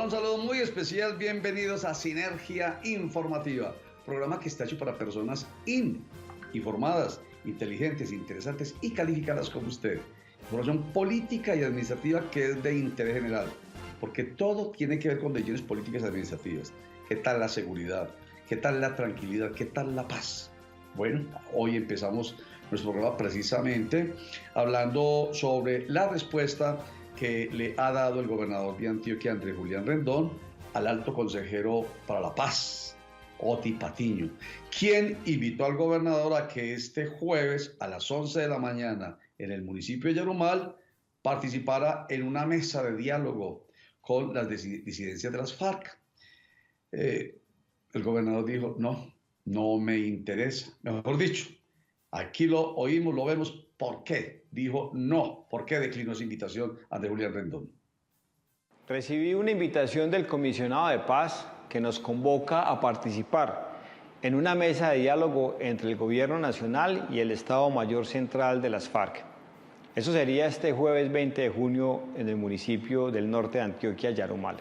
Hola, un saludo muy especial, bienvenidos a Sinergia Informativa, programa que está hecho para personas informadas, inteligentes, interesantes y calificadas como usted. Información política y administrativa que es de interés general, porque todo tiene que ver con decisiones políticas y administrativas. ¿Qué tal la seguridad? ¿Qué tal la tranquilidad? ¿Qué tal la paz? Bueno, hoy empezamos nuestro programa precisamente hablando sobre la respuesta que le ha dado el gobernador de Antioquia, Andrés Julián Rendón, al alto consejero para la paz, Oti Patiño, quien invitó al gobernador a que este jueves a las 11 de la mañana en el municipio de Yarumal participara en una mesa de diálogo con las disidencias de las FARC. El gobernador dijo, no me interesa. Mejor dicho, aquí lo oímos, lo vemos. ¿Por qué? Dijo no. ¿Por qué declinó esa invitación Andrés Julián Rendón? Recibí una invitación del comisionado de paz que nos convoca a participar en una mesa de diálogo entre el gobierno nacional y el Estado Mayor Central de las FARC. Eso sería este jueves 20 de junio en el municipio del norte de Antioquia, Yarumal.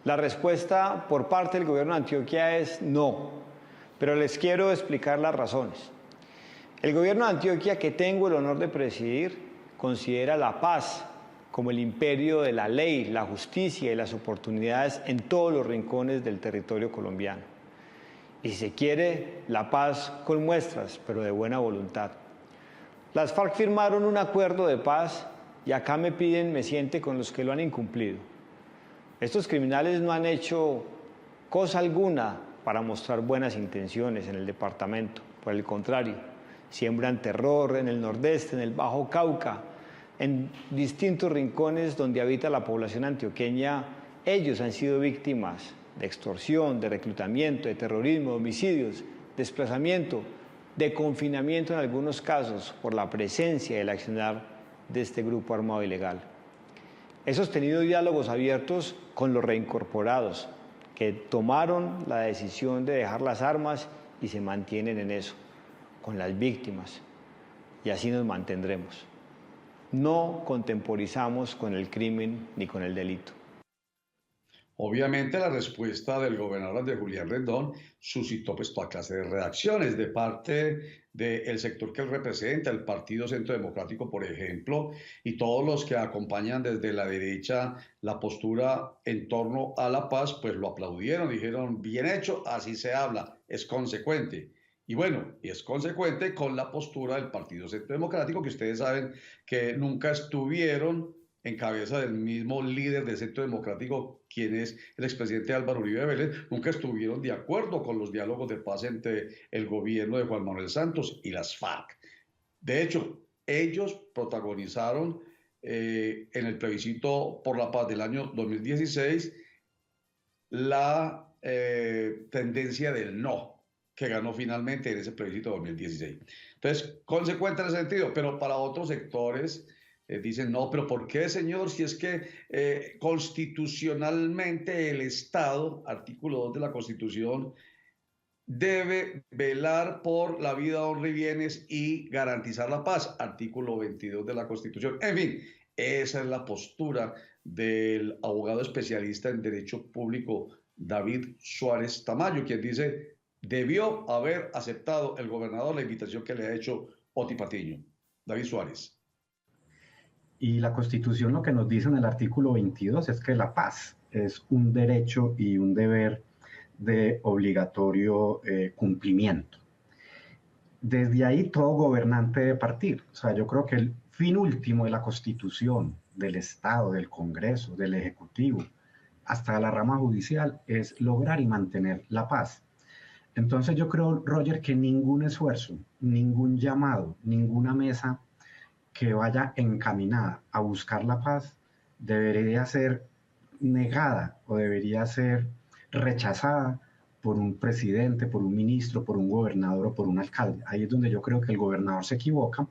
La respuesta por parte del gobierno de Antioquia es no, pero les quiero explicar las razones. El gobierno de Antioquia, que tengo el honor de presidir, considera la paz como el imperio de la ley, la justicia y las oportunidades en todos los rincones del territorio colombiano. Y si se quiere, la paz con muestras, pero de buena voluntad. Las FARC firmaron un acuerdo de paz y acá me siente con los que lo han incumplido. Estos criminales no han hecho cosa alguna para mostrar buenas intenciones en el departamento. Por el contrario, siembran terror en el nordeste, en el Bajo Cauca, en distintos rincones donde habita la población antioqueña. Ellos han sido víctimas de extorsión, de reclutamiento, de terrorismo, de homicidios, desplazamiento, de confinamiento en algunos casos por la presencia y el accionar de este grupo armado ilegal. He sostenido diálogos abiertos con los reincorporados que tomaron la decisión de dejar las armas y se mantienen en eso, con las víctimas, y así nos mantendremos. No contemporizamos con el crimen ni con el delito. Obviamente la respuesta del gobernador Andrés Julián Rendón suscitó pues toda clase de reacciones de parte del sector que él representa, el Partido Centro Democrático, por ejemplo, y todos los que acompañan desde la derecha la postura en torno a la paz, pues lo aplaudieron, dijeron, bien hecho, así se habla, es consecuente. Y bueno, y es consecuente con la postura del Partido Centro Democrático, que ustedes saben que nunca estuvieron en cabeza del mismo líder del Centro Democrático, quien es el expresidente Álvaro Uribe Vélez, nunca estuvieron de acuerdo con los diálogos de paz entre el gobierno de Juan Manuel Santos y las FARC. De hecho, ellos protagonizaron en el plebiscito por la paz del año 2016 la tendencia del no, que ganó finalmente en ese plebiscito de 2016. Entonces, consecuente en ese sentido, pero para otros sectores dicen, no, pero ¿por qué, señor? Si es que constitucionalmente el Estado, artículo 2 de la Constitución, debe velar por la vida, honra y bienes y garantizar la paz, artículo 22 de la Constitución. En fin, esa es la postura del abogado especialista en Derecho Público, David Suárez Tamayo, quien dice, debió haber aceptado el gobernador la invitación que le ha hecho Oti Patiño. David Suárez. Y la Constitución lo que nos dice en el artículo 22 es que la paz es un derecho y un deber de obligatorio cumplimiento. Desde ahí todo gobernante debe partir. O sea, yo creo que el fin último de la Constitución, del Estado, del Congreso, del Ejecutivo, hasta la rama judicial, es lograr y mantener la paz. Entonces yo creo, Roger, que ningún esfuerzo, ningún llamado, ninguna mesa que vaya encaminada a buscar la paz debería ser negada o debería ser rechazada por un presidente, por un ministro, por un gobernador o por un alcalde. Ahí es donde yo creo que el gobernador se equivoca,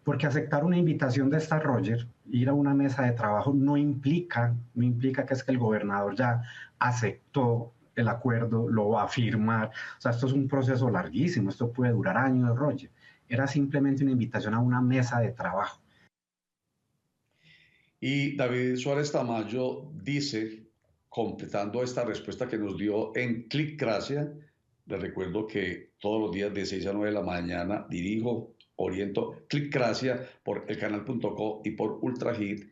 porque aceptar una invitación de esta Roger, ir a una mesa de trabajo, no implica que es que el gobernador ya aceptó el acuerdo, lo va a firmar. O sea, esto es un proceso larguísimo, esto puede durar años, Roger. Era simplemente una invitación a una mesa de trabajo. Y David Suárez Tamayo dice completando esta respuesta que nos dio en Clicracia. Les recuerdo que todos los días de 6 a 9 de la mañana dirijo, oriento Clicracia por elcanal.co y por Ultrahit.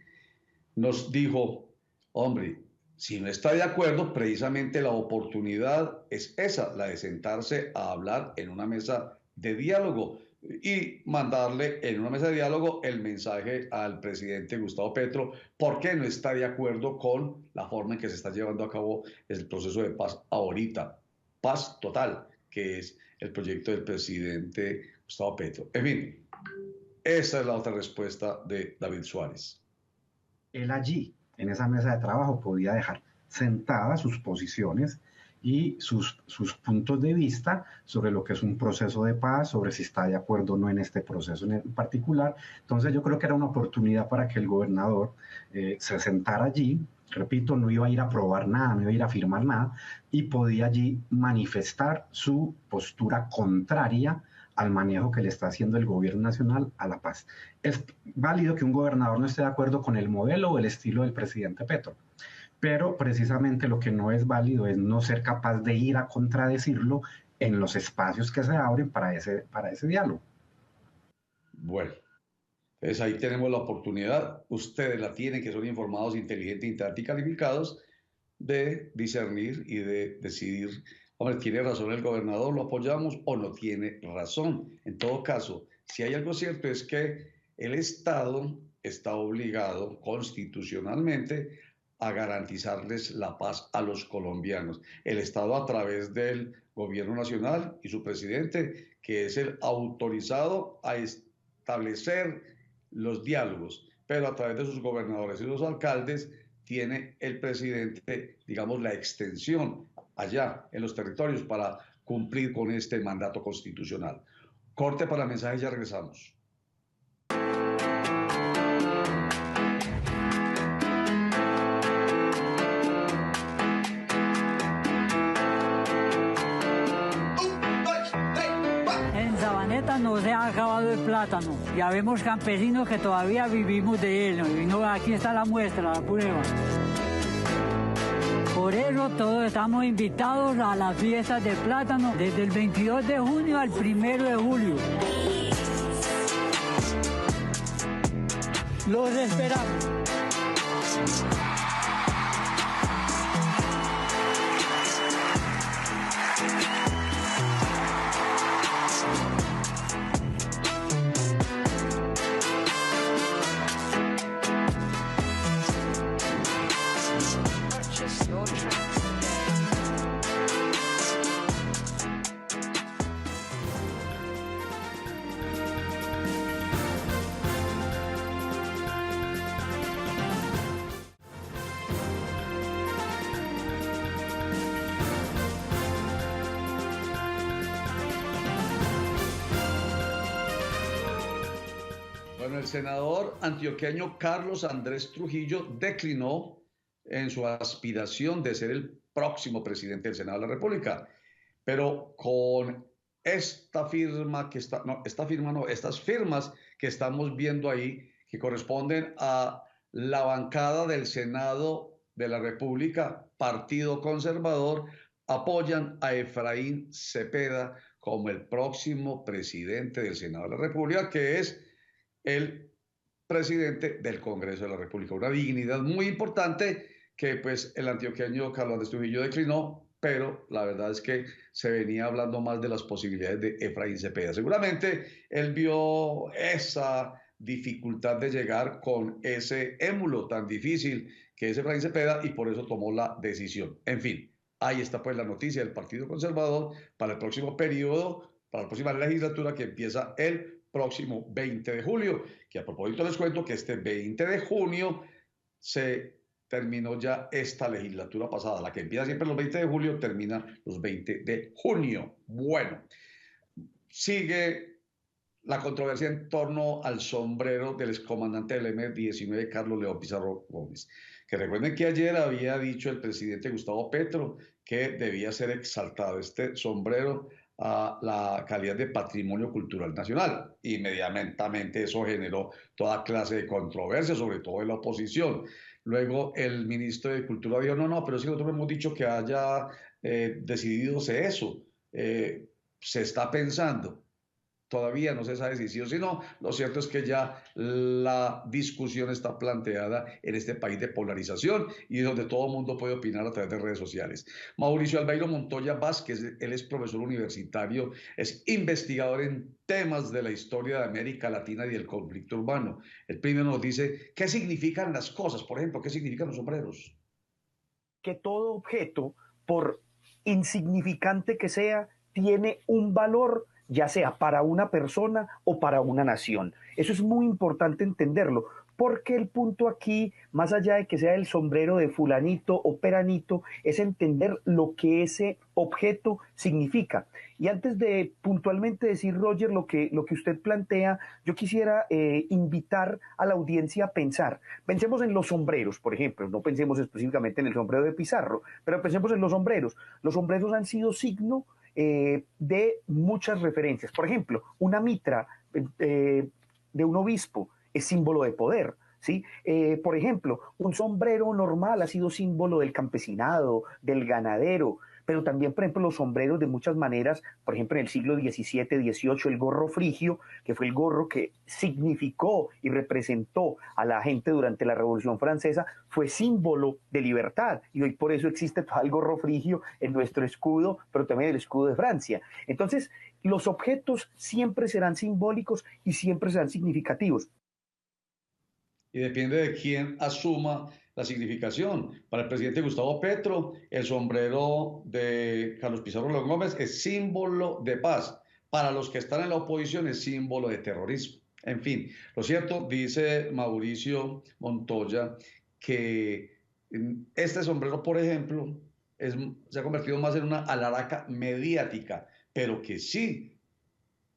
Nos dijo, hombre, si no está de acuerdo, precisamente la oportunidad es esa, la de sentarse a hablar en una mesa de diálogo y mandarle en una mesa de diálogo el mensaje al presidente Gustavo Petro, porque no está de acuerdo con la forma en que se está llevando a cabo el proceso de paz ahorita. Paz total, que es el proyecto del presidente Gustavo Petro. En fin, esa es la otra respuesta de David Suárez. Él allí, en esa mesa de trabajo, podía dejar sentadas sus posiciones y sus puntos de vista sobre lo que es un proceso de paz, sobre si está de acuerdo o no en este proceso en particular. Entonces yo creo que era una oportunidad para que el gobernador se sentara allí. Repito, no iba a ir a aprobar nada, no iba a ir a firmar nada, y podía allí manifestar su postura contraria al manejo que le está haciendo el gobierno nacional a la paz. Es válido que un gobernador no esté de acuerdo con el modelo o el estilo del presidente Petro, pero precisamente lo que no es válido es no ser capaz de ir a contradecirlo en los espacios que se abren para ese diálogo. Bueno, entonces ahí tenemos la oportunidad, ustedes la tienen, que son informados, inteligentes, y calificados, de discernir y de decidir, hombre, ¿tiene razón el gobernador? ¿Lo apoyamos o no tiene razón? En todo caso, si hay algo cierto es que el Estado está obligado constitucionalmente a garantizarles la paz a los colombianos. El Estado a través del gobierno nacional y su presidente, que es el autorizado a establecer los diálogos, pero a través de sus gobernadores y los alcaldes tiene el presidente, digamos, la extensión allá en los territorios para cumplir con este mandato constitucional. Corte para mensajes, ya regresamos. No se ha acabado el plátano. Ya vemos campesinos que todavía vivimos de él, ¿no? Y no, aquí está la muestra, la prueba. Por eso todos estamos invitados a las fiestas del plátano desde el 22 de junio al 1 de julio. Los esperamos. El senador antioqueño Carlos Andrés Trujillo declinó en su aspiración de ser el próximo presidente del Senado de la República, pero con estas firmas que estamos viendo ahí, que corresponden a la bancada del Senado de la República, Partido Conservador, apoyan a Efraín Cepeda como el próximo presidente del Senado de la República, que es el presidente del Congreso de la República. Una dignidad muy importante que pues el antioqueño Carlos Andrés Trujillo declinó, pero la verdad es que se venía hablando más de las posibilidades de Efraín Cepeda. Seguramente él vio esa dificultad de llegar con ese émulo tan difícil que es Efraín Cepeda y por eso tomó la decisión. En fin, ahí está pues la noticia del Partido Conservador para el próximo periodo, para la próxima legislatura que empieza el próximo 20 de julio, que a propósito les cuento que este 20 de junio se terminó ya esta legislatura pasada, la que empieza siempre los 20 de julio, termina los 20 de junio. Bueno, sigue la controversia en torno al sombrero del excomandante del M-19, Carlos León Pizarro Gómez, que recuerden que ayer había dicho el presidente Gustavo Petro que debía ser exaltado este sombrero a la calidad de patrimonio cultural nacional. Inmediatamente eso generó toda clase de controversia, sobre todo en la oposición. Luego el ministro de Cultura dijo, no, no, pero si nosotros hemos dicho que haya decidido eso. Se está pensando. Todavía no se sabe si sí o si no. Lo cierto es que ya la discusión está planteada en este país de polarización y donde todo el mundo puede opinar a través de redes sociales. Mauricio Albeiro Montoya Vázquez, él es profesor universitario, es investigador en temas de la historia de América Latina y del conflicto urbano. El primero nos dice, ¿qué significan las cosas? Por ejemplo, ¿qué significan los sombreros? Que todo objeto, por insignificante que sea, tiene un valor, ya sea para una persona o para una nación. Eso es muy importante entenderlo, porque el punto aquí, más allá de que sea el sombrero de fulanito o peranito, es entender lo que ese objeto significa. Y antes de puntualmente decir, Roger, lo que usted plantea, yo quisiera invitar a la audiencia a pensar. Pensemos en los sombreros, por ejemplo, no pensemos específicamente en el sombrero de Pizarro, pero pensemos en los sombreros. Los sombreros han sido signo de muchas referencias. Por ejemplo, una mitra de un obispo es símbolo de poder, ¿sí? Por ejemplo, un sombrero normal ha sido símbolo del campesinado, del ganadero, pero también, por ejemplo, los sombreros de muchas maneras, por ejemplo, en el siglo XVII, XVIII, el gorro frigio, que fue el gorro que significó y representó a la gente durante la Revolución Francesa, fue símbolo de libertad, y hoy por eso existe todo el gorro frigio en nuestro escudo, pero también el escudo de Francia. Entonces, los objetos siempre serán simbólicos y siempre serán significativos. Y depende de quién asuma la significación. Para el presidente Gustavo Petro, el sombrero de Carlos Pizarro Gómez es símbolo de paz. Para los que están en la oposición es símbolo de terrorismo. En fin, lo cierto, dice Mauricio Montoya, que este sombrero, por ejemplo, se ha convertido más en una alaraca mediática, pero que sí,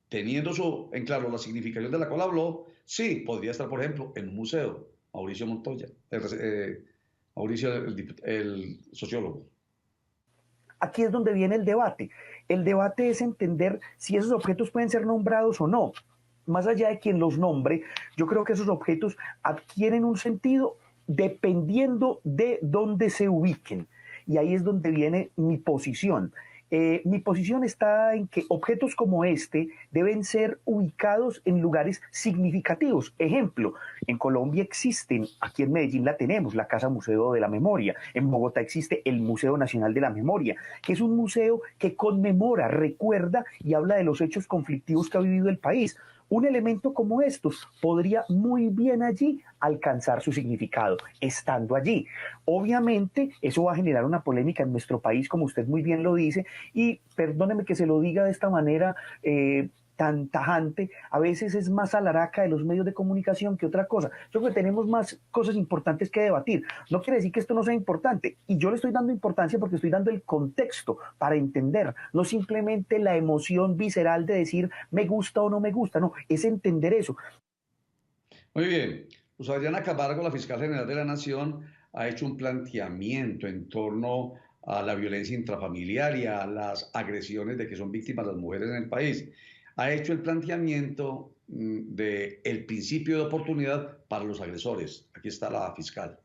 teniendo en claro la significación de la cual habló, sí, podría estar, por ejemplo, en un museo. Mauricio Montoya, Mauricio, el sociólogo. Aquí es donde viene el debate. El debate es entender si esos objetos pueden ser nombrados o no. Más allá de quien los nombre, yo creo que esos objetos adquieren un sentido dependiendo de dónde se ubiquen. Y ahí es donde viene mi posición. Mi posición está en que objetos como este deben ser ubicados en lugares significativos. Ejemplo, en Colombia existen, aquí en Medellín la tenemos, la Casa Museo de la Memoria. En Bogotá existe el Museo Nacional de la Memoria, que es un museo que conmemora, recuerda y habla de los hechos conflictivos que ha vivido el país. Un elemento como estos podría muy bien allí alcanzar su significado, estando allí. Obviamente, eso va a generar una polémica en nuestro país, como usted muy bien lo dice, y perdóneme que se lo diga de esta manera tan tajante, a veces es más alaraca de los medios de comunicación que otra cosa. Yo creo que tenemos más cosas importantes que debatir. No quiere decir que esto no sea importante, y yo le estoy dando importancia porque estoy dando el contexto para entender, no simplemente la emoción visceral de decir me gusta o no me gusta, no, es entender eso. Muy bien. Luz Adriana Camargo, la fiscal general de la Nación, ha hecho un planteamiento en torno a la violencia intrafamiliar y a las agresiones de que son víctimas las mujeres en el país. Ha hecho el planteamiento del principio de oportunidad para los agresores. Aquí está la fiscal.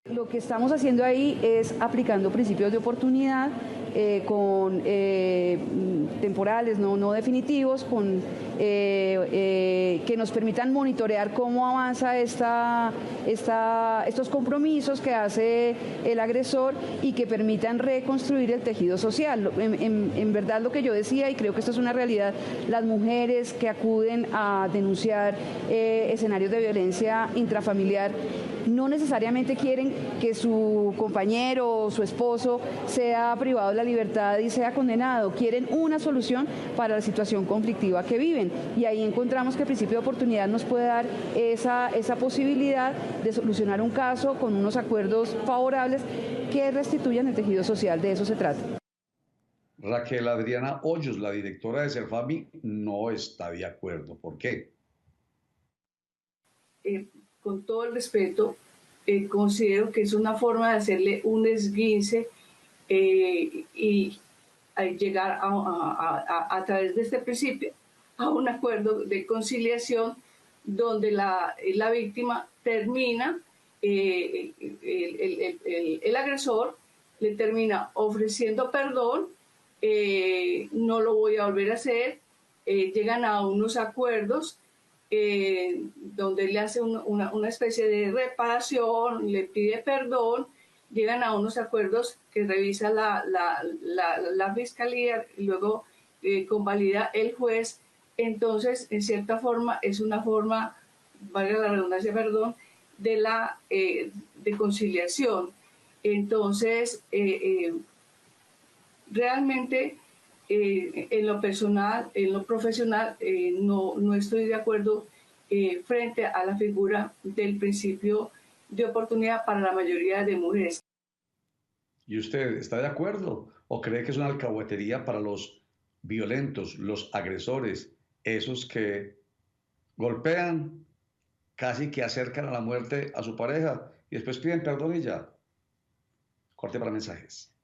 Lo que estamos haciendo ahí es aplicando principios de oportunidad con temporales, no definitivos, que nos permitan monitorear cómo avanza estos compromisos que hace el agresor y que permitan reconstruir el tejido social. En verdad, lo que yo decía, y creo que esto es una realidad, las mujeres que acuden a denunciar escenarios de violencia intrafamiliar no necesariamente quieren que su compañero o su esposo sea privado de la libertad y sea condenado. Quieren una solución para la situación conflictiva que viven. Y ahí encontramos que el principio de oportunidad nos puede dar esa posibilidad de solucionar un caso con unos acuerdos favorables que restituyan el tejido social. De eso se trata. Raquel Adriana Hoyos, la directora de Serfami, no está de acuerdo. ¿Por qué? Con todo el respeto, considero que es una forma de hacerle un esguince y llegar a través de este principio a un acuerdo de conciliación donde la víctima termina el agresor le termina ofreciendo perdón, no lo voy a volver a hacer, llegan a unos acuerdos donde le hace una especie de reparación, le pide perdón, llegan a unos acuerdos que revisa la fiscalía y luego convalida el juez. Entonces, en cierta forma, es una forma, valga la redundancia, perdón, de conciliación. Entonces, realmente, en lo personal, en lo profesional, no estoy de acuerdo frente a la figura del principio de oportunidad para la mayoría de mujeres. ¿Y usted está de acuerdo o cree que es una alcahuetería para los violentos, los agresores, esos que golpean, casi que acercan a la muerte a su pareja y después piden perdón y ya? Corte para mensajes.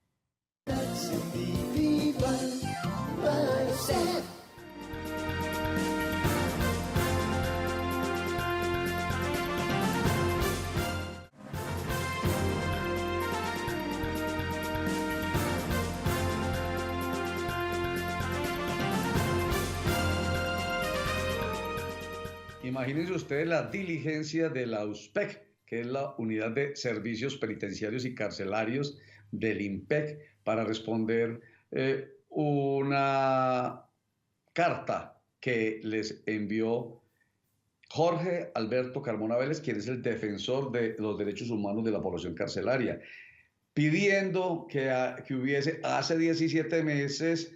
Imagínense ustedes la diligencia de la USPEC, que es la Unidad de Servicios Penitenciarios y Carcelarios del IMPEC, para responder una carta que les envió Jorge Alberto Carmona Vélez, quien es el defensor de los derechos humanos de la población carcelaria, pidiendo que hubiese hace 17 meses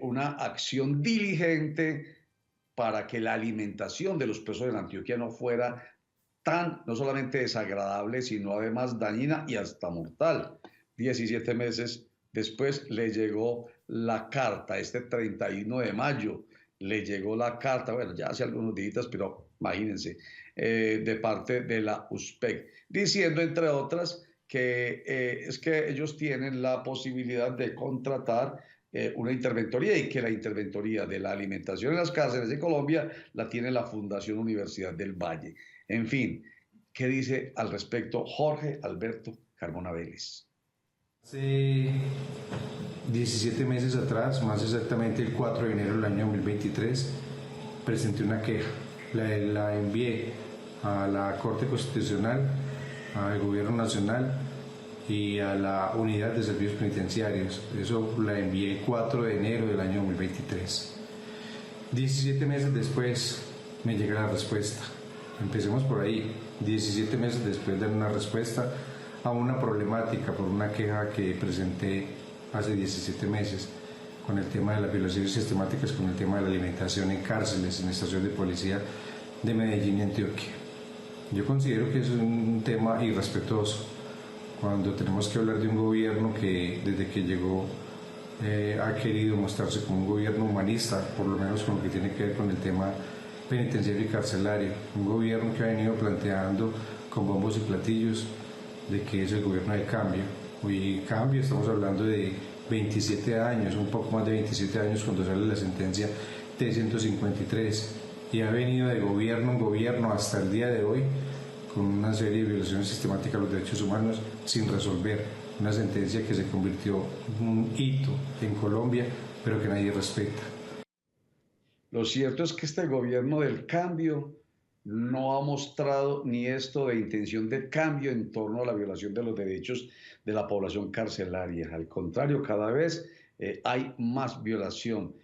una acción diligente para que la alimentación de los presos en Antioquia no fuera tan, no solamente desagradable, sino además dañina y hasta mortal. 17 meses después le llegó la carta, este 31 de mayo, le llegó la carta, bueno, ya hace algunos días, pero imagínense, de parte de la USPEC, diciendo, entre otras, que es que ellos tienen la posibilidad de contratar una interventoría y que la interventoría de la alimentación en las cárceles de Colombia la tiene la Fundación Universidad del Valle. En fin, ¿qué dice al respecto Jorge Alberto Carmona Vélez? Hace 17 meses atrás, más exactamente el 4 de enero del año 2023, presenté una queja. La envié a la Corte Constitucional, al Gobierno Nacional y a la Unidad de Servicios Penitenciarios. Eso la envié el 4 de enero del año 2023. 17 meses después me llega la respuesta. Empecemos por ahí. 17 meses después de dar una respuesta a una problemática por una queja que presenté hace 17 meses con el tema de las violaciones sistemáticas, con el tema de la alimentación en cárceles, en estaciones de policía de Medellín y Antioquia. Yo considero que es un tema irrespetuoso cuando tenemos que hablar de un gobierno que desde que llegó ha querido mostrarse como un gobierno humanista, por lo menos con lo que tiene que ver con el tema penitenciario y carcelario, un gobierno que ha venido planteando con bombos y platillos de que es el gobierno del cambio. Hoy cambio, estamos hablando de 27 años, un poco más de 27 años cuando sale la sentencia T-153 y ha venido de gobierno en gobierno hasta el día de hoy con una serie de violaciones sistemáticas a los derechos humanos sin resolver, una sentencia que se convirtió en un hito en Colombia, pero que nadie respeta. Lo cierto es que este gobierno del cambio no ha mostrado ni esto de intención de cambio en torno a la violación de los derechos de la población carcelaria. Al contrario, cada vez hay más violación.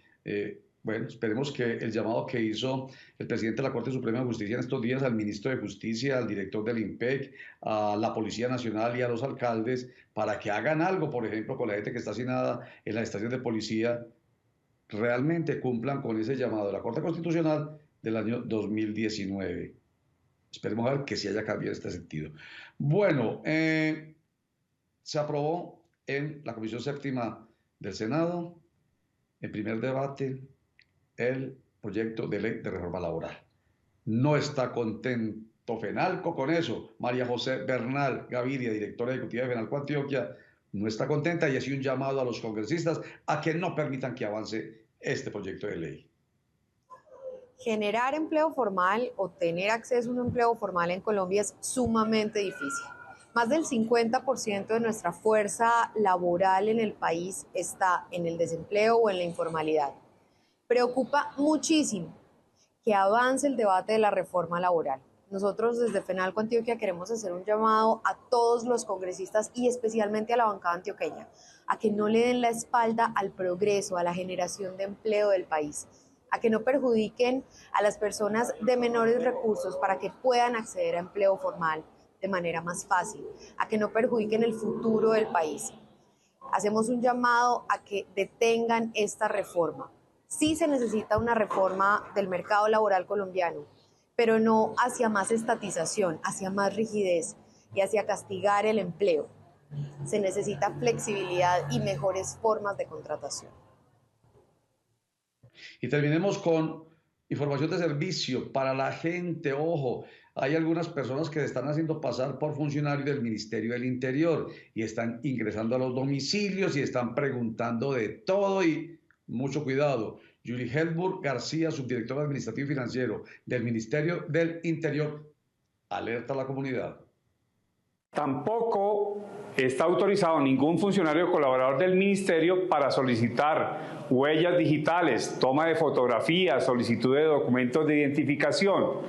Bueno, esperemos que el llamado que hizo el presidente de la Corte Suprema de Justicia en estos días al ministro de Justicia, al director del IMPEC, a la Policía Nacional y a los alcaldes, para que hagan algo, por ejemplo, con la gente que está asignada en las estaciones de policía, realmente cumplan con ese llamado de la Corte Constitucional del año 2019. Esperemos a ver que sí haya cambio en este sentido. Bueno, se aprobó en la Comisión Séptima del Senado, en primer debate, el proyecto de ley de reforma laboral. No está contento Fenalco con eso. María José Bernal Gaviria, directora ejecutiva de Fenalco Antioquia, no está contenta y hace un llamado a los congresistas a que no permitan que avance este proyecto de ley. Generar empleo formal o tener acceso a un empleo formal en Colombia es sumamente difícil. Más del 50% de nuestra fuerza laboral en el país está en el desempleo o en la informalidad. Preocupa muchísimo que avance el debate de la reforma laboral. Nosotros desde FENALCO Antioquia queremos hacer un llamado a todos los congresistas y especialmente a la bancada antioqueña, a que no le den la espalda al progreso, a la generación de empleo del país, a que no perjudiquen a las personas de menores recursos para que puedan acceder a empleo formal de manera más fácil, a que no perjudiquen el futuro del país. Hacemos un llamado a que detengan esta reforma. Sí se necesita una reforma del mercado laboral colombiano, pero no hacia más estatización, hacia más rigidez y hacia castigar el empleo. Se necesita flexibilidad y mejores formas de contratación. Y terminemos con información de servicio para la gente. Ojo, hay algunas personas que se están haciendo pasar por funcionarios del Ministerio del Interior y están ingresando a los domicilios y están preguntando de todo y mucho cuidado. Julie Helburg García, subdirectora administrativo y financiero del Ministerio del Interior, alerta a la comunidad. Tampoco está autorizado ningún funcionario o colaborador del ministerio para solicitar huellas digitales, toma de fotografías, solicitud de documentos de identificación.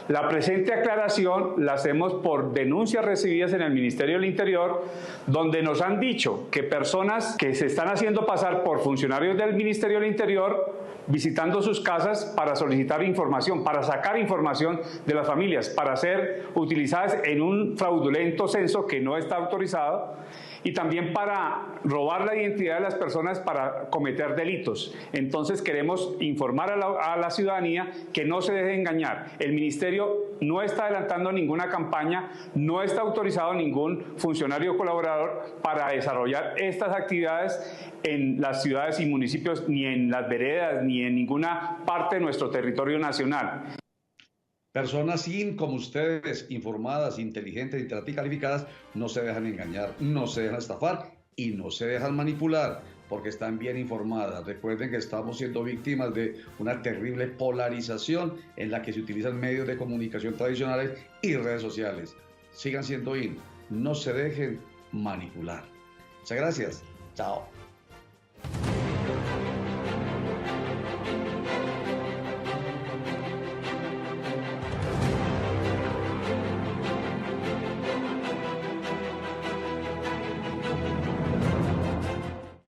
La presente aclaración la hacemos por denuncias recibidas en el Ministerio del Interior, donde nos han dicho que personas que se están haciendo pasar por funcionarios del Ministerio del Interior visitando sus casas para solicitar información, para sacar información de las familias, para ser utilizadas en un fraudulento censo que no está autorizado y también para robar la identidad de las personas para cometer delitos. Entonces queremos informar a la ciudadanía que no se deje engañar. El Ministerio no está adelantando ninguna campaña, no está autorizado ningún funcionario o colaborador para desarrollar estas actividades en las ciudades y municipios, ni en las veredas, ni en ninguna parte de nuestro territorio nacional. Personas como ustedes, informadas, inteligentes, y calificadas, no se dejan engañar, no se dejan estafar y no se dejan manipular, porque están bien informadas. Recuerden que estamos siendo víctimas de una terrible polarización en la que se utilizan medios de comunicación tradicionales y redes sociales. Sigan siendo no se dejen manipular. Muchas gracias. Chao.